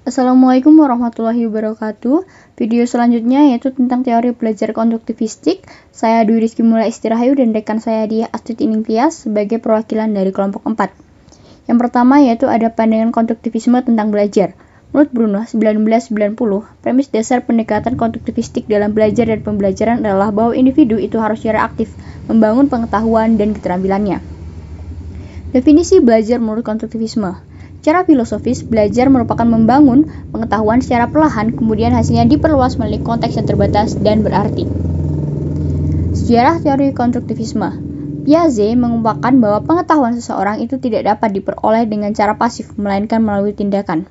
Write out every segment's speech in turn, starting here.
Assalamualaikum warahmatullahi wabarakatuh. Video selanjutnya yaitu tentang teori belajar konduktivistik. Saya Dwi Rizky Mulai Istirahayu dan rekan saya di Astrid Iningtyas sebagai perwakilan dari kelompok 4. Yang pertama yaitu ada pandangan konduktivisme tentang belajar. Menurut Bruno 1990, premis dasar pendekatan konduktivistik dalam belajar dan pembelajaran adalah bahwa individu itu harus secara aktif membangun pengetahuan dan keterampilannya. Definisi belajar menurut konduktivisme. Secara filosofis, belajar merupakan membangun pengetahuan secara perlahan, kemudian hasilnya diperluas melalui konteks yang terbatas dan berarti. Sejarah teori konstruktivisme. Piaget mengungkapkan bahwa pengetahuan seseorang itu tidak dapat diperoleh dengan cara pasif, melainkan melalui tindakan.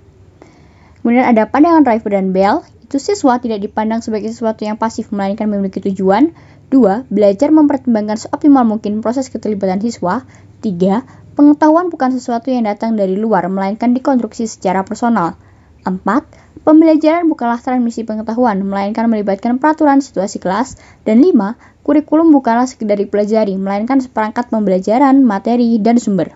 Kemudian ada pandangan River dan Bell, itu siswa tidak dipandang sebagai sesuatu yang pasif, melainkan memiliki tujuan. 2. Belajar mempertimbangkan seoptimal mungkin proses keterlibatan siswa. 3. Pengetahuan bukan sesuatu yang datang dari luar, melainkan dikonstruksi secara personal. 4. Pembelajaran bukanlah transmisi pengetahuan, melainkan melibatkan peraturan situasi kelas. Dan 5. Kurikulum bukanlah sekedar dipelajari, melainkan seperangkat pembelajaran, materi, dan sumber.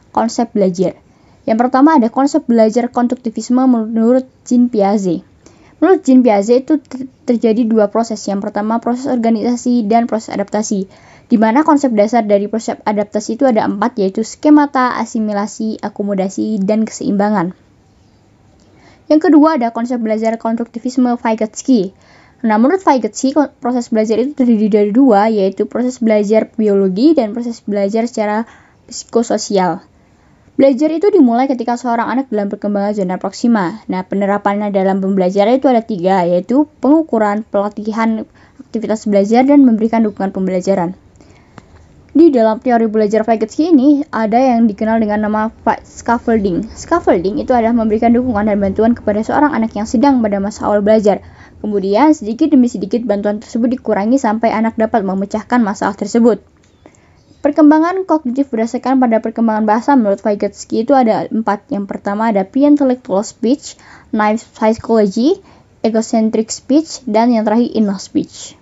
Konsep belajar. Yang pertama ada konsep belajar konduktivisme menurut Jean Piaget. Menurut Jean Piaget itu terjadi dua proses. Yang pertama proses organisasi dan proses adaptasi, di mana konsep dasar dari proses adaptasi itu ada 4, yaitu skemata, asimilasi, akomodasi, dan keseimbangan. Yang kedua ada konsep belajar konduktivisme Vygotsky. Nah, menurut Vygotsky, proses belajar itu terdiri dari dua, yaitu proses belajar biologi dan proses belajar secara psikososial. Belajar itu dimulai ketika seorang anak dalam perkembangan zona proksima. Nah, penerapannya dalam pembelajaran itu ada 3, yaitu pengukuran, pelatihan aktivitas belajar, dan memberikan dukungan pembelajaran. Di dalam teori belajar Vygotsky ini ada yang dikenal dengan nama scaffolding. Scaffolding itu adalah memberikan dukungan dan bantuan kepada seorang anak yang sedang pada masa awal belajar. Kemudian sedikit demi sedikit bantuan tersebut dikurangi sampai anak dapat memecahkan masalah tersebut. Perkembangan kognitif berdasarkan pada perkembangan bahasa menurut Vygotsky itu ada 4. Yang pertama ada pre-intellectual speech, naive psychology, egocentric speech, dan yang terakhir inner speech.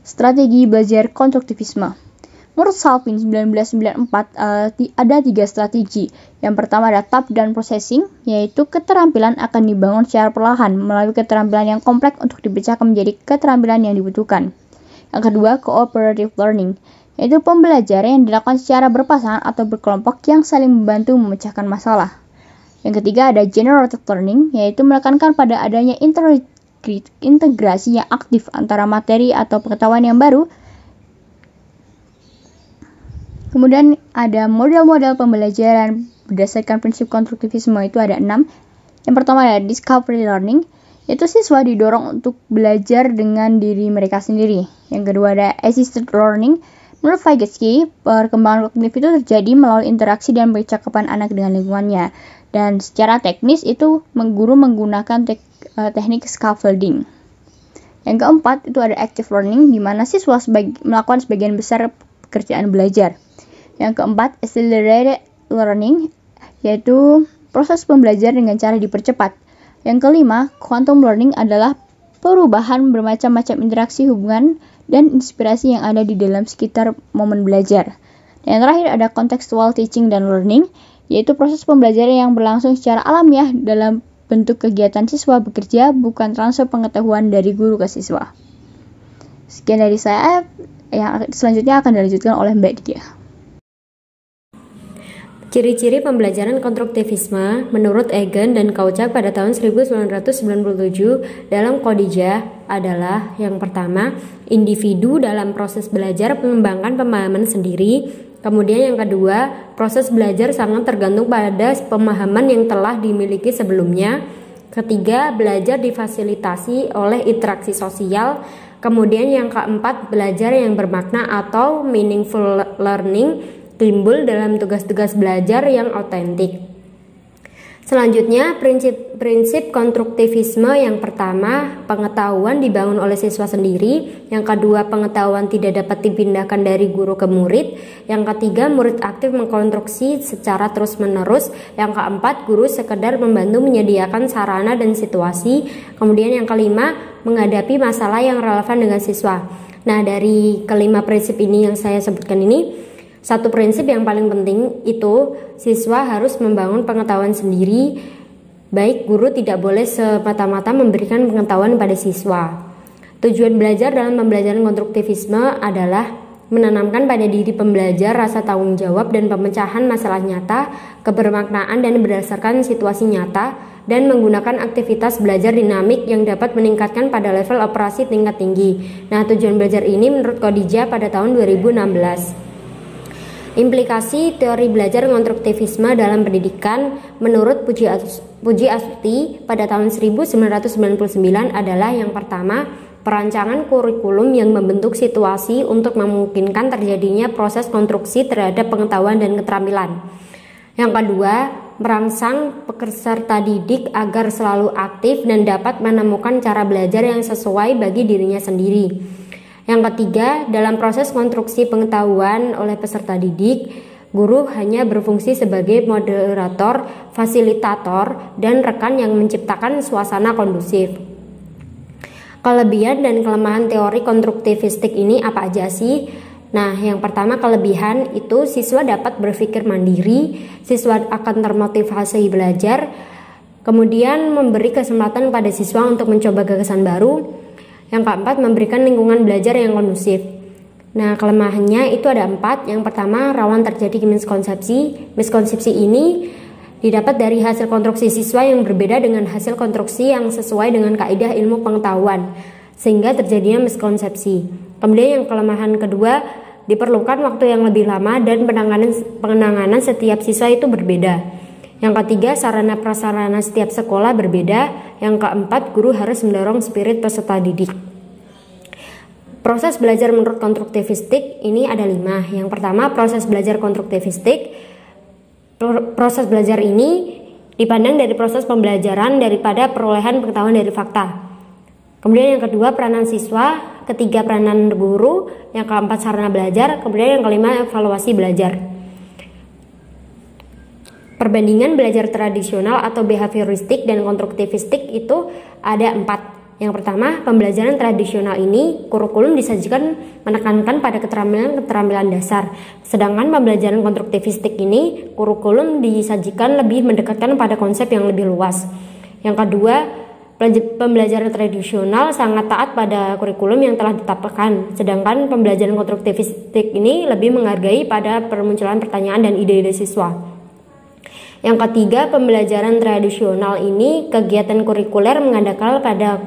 Strategi belajar konduktivisme. Menurut Salvin 1994 ada 3 strategi. Yang pertama ada top-down processing, yaitu keterampilan akan dibangun secara perlahan melalui keterampilan yang kompleks untuk dipecahkan menjadi keterampilan yang dibutuhkan. Yang kedua, cooperative learning, yaitu pembelajaran yang dilakukan secara berpasangan atau berkelompok yang saling membantu memecahkan masalah. Yang ketiga ada generative learning, yaitu menekankan pada adanya integrasi yang aktif antara materi atau pengetahuan yang baru. Kemudian ada model-model pembelajaran berdasarkan prinsip konstruktivisme itu ada 6. Yang pertama ada discovery learning, yaitu siswa didorong untuk belajar dengan diri mereka sendiri. Yang kedua ada assisted learning. Menurut Vygotsky, perkembangan kognitif itu terjadi melalui interaksi dan percakapan anak dengan lingkungannya. Dan secara teknis itu guru menggunakan teknik scaffolding. Yang keempat itu ada active learning, di mana siswa melakukan sebagian besar pekerjaan belajar. Yang keempat, accelerated learning, yaitu proses pembelajaran dengan cara dipercepat. Yang kelima, quantum learning adalah perubahan bermacam-macam interaksi hubungan dan inspirasi yang ada di dalam sekitar momen belajar. Dan yang terakhir ada contextual teaching dan learning, yaitu proses pembelajaran yang berlangsung secara alamiah dalam bentuk kegiatan siswa bekerja, bukan transfer pengetahuan dari guru ke siswa. Sekian dari saya, yang selanjutnya akan dilanjutkan oleh Mbak Dia. Ciri-ciri pembelajaran konstruktivisme menurut Egan dan Kauchak pada tahun 1997 dalam Kodijah adalah yang pertama, individu dalam proses belajar mengembangkan pemahaman sendiri. Kemudian yang kedua, proses belajar sangat tergantung pada pemahaman yang telah dimiliki sebelumnya. Ketiga, belajar difasilitasi oleh interaksi sosial. Kemudian yang keempat, belajar yang bermakna atau meaningful learning timbul dalam tugas-tugas belajar yang otentik. Selanjutnya, prinsip konstruktivisme yang pertama, pengetahuan dibangun oleh siswa sendiri. Yang kedua, pengetahuan tidak dapat dipindahkan dari guru ke murid. Yang ketiga, murid aktif mengkonstruksi secara terus-menerus. Yang keempat, guru sekedar membantu menyediakan sarana dan situasi. Kemudian yang kelima, menghadapi masalah yang relevan dengan siswa. Nah, dari kelima prinsip ini yang saya sebutkan ini, satu prinsip yang paling penting itu siswa harus membangun pengetahuan sendiri Baik, guru tidak boleh semata-mata memberikan pengetahuan pada siswa. Tujuan belajar dalam pembelajaran konstruktivisme adalah menanamkan pada diri pembelajar rasa tanggung jawab dan pemecahan masalah nyata, kebermaknaan dan berdasarkan situasi nyata, dan menggunakan aktivitas belajar dinamik yang dapat meningkatkan pada level operasi tingkat tinggi. Nah, tujuan belajar ini menurut Khadijah pada tahun 2016. Implikasi teori belajar konstruktivisme dalam pendidikan menurut Puji Astuti pada tahun 1999 adalah yang pertama, perancangan kurikulum yang membentuk situasi untuk memungkinkan terjadinya proses konstruksi terhadap pengetahuan dan keterampilan. Yang kedua, merangsang peserta didik agar selalu aktif dan dapat menemukan cara belajar yang sesuai bagi dirinya sendiri. Yang ketiga, dalam proses konstruksi pengetahuan oleh peserta didik, guru hanya berfungsi sebagai moderator, fasilitator, dan rekan yang menciptakan suasana kondusif. Kelebihan dan kelemahan teori konstruktivistik ini apa aja sih? Nah, yang pertama kelebihan itu siswa dapat berpikir mandiri, siswa akan termotivasi belajar, kemudian memberi kesempatan pada siswa untuk mencoba gagasan baru. Yang keempat, memberikan lingkungan belajar yang kondusif. Nah, kelemahannya itu ada 4. Yang pertama, rawan terjadi miskonsepsi. Miskonsepsi ini didapat dari hasil konstruksi siswa yang berbeda dengan hasil konstruksi yang sesuai dengan kaidah ilmu pengetahuan, sehingga terjadinya miskonsepsi. Kemudian yang kelemahan kedua, diperlukan waktu yang lebih lama dan penanganan setiap siswa itu berbeda. Yang ketiga, sarana prasarana setiap sekolah berbeda. Yang keempat, guru harus mendorong spirit peserta didik. Proses belajar menurut konstruktivistik ini ada 5. Yang pertama, proses belajar konstruktivistik. Proses belajar ini dipandang dari proses pembelajaran daripada perolehan pengetahuan dari fakta. Kemudian yang kedua, peranan siswa. Ketiga, peranan guru. Yang keempat, sarana belajar. Kemudian yang kelima, evaluasi belajar. Perbandingan belajar tradisional atau behavioristik dan konstruktivistik itu ada 4. Yang pertama, pembelajaran tradisional ini kurikulum disajikan menekankan pada keterampilan dasar. Sedangkan pembelajaran konstruktivistik ini kurikulum disajikan lebih mendekatkan pada konsep yang lebih luas. Yang kedua, pembelajaran tradisional sangat taat pada kurikulum yang telah ditetapkan. Sedangkan pembelajaran konstruktivistik ini lebih menghargai pada permunculan pertanyaan dan ide-ide siswa. Yang ketiga, pembelajaran tradisional ini kegiatan kurikuler mengandalkan pada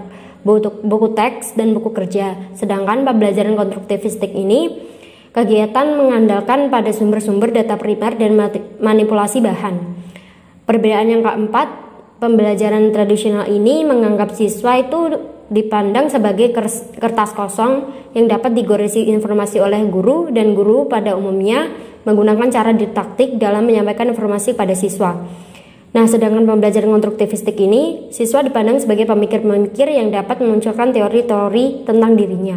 buku teks dan buku kerja. Sedangkan pembelajaran konstruktivistik ini kegiatan mengandalkan pada sumber-sumber data primer dan manipulasi bahan. Perbedaan yang keempat, pembelajaran tradisional ini menganggap siswa itu dipandang sebagai kertas kosong yang dapat digoresi informasi oleh guru, dan guru pada umumnya menggunakan cara didaktik dalam menyampaikan informasi pada siswa. Nah, sedangkan pembelajaran konstruktivistik ini, siswa dipandang sebagai pemikir-pemikir yang dapat memunculkan teori-teori tentang dirinya.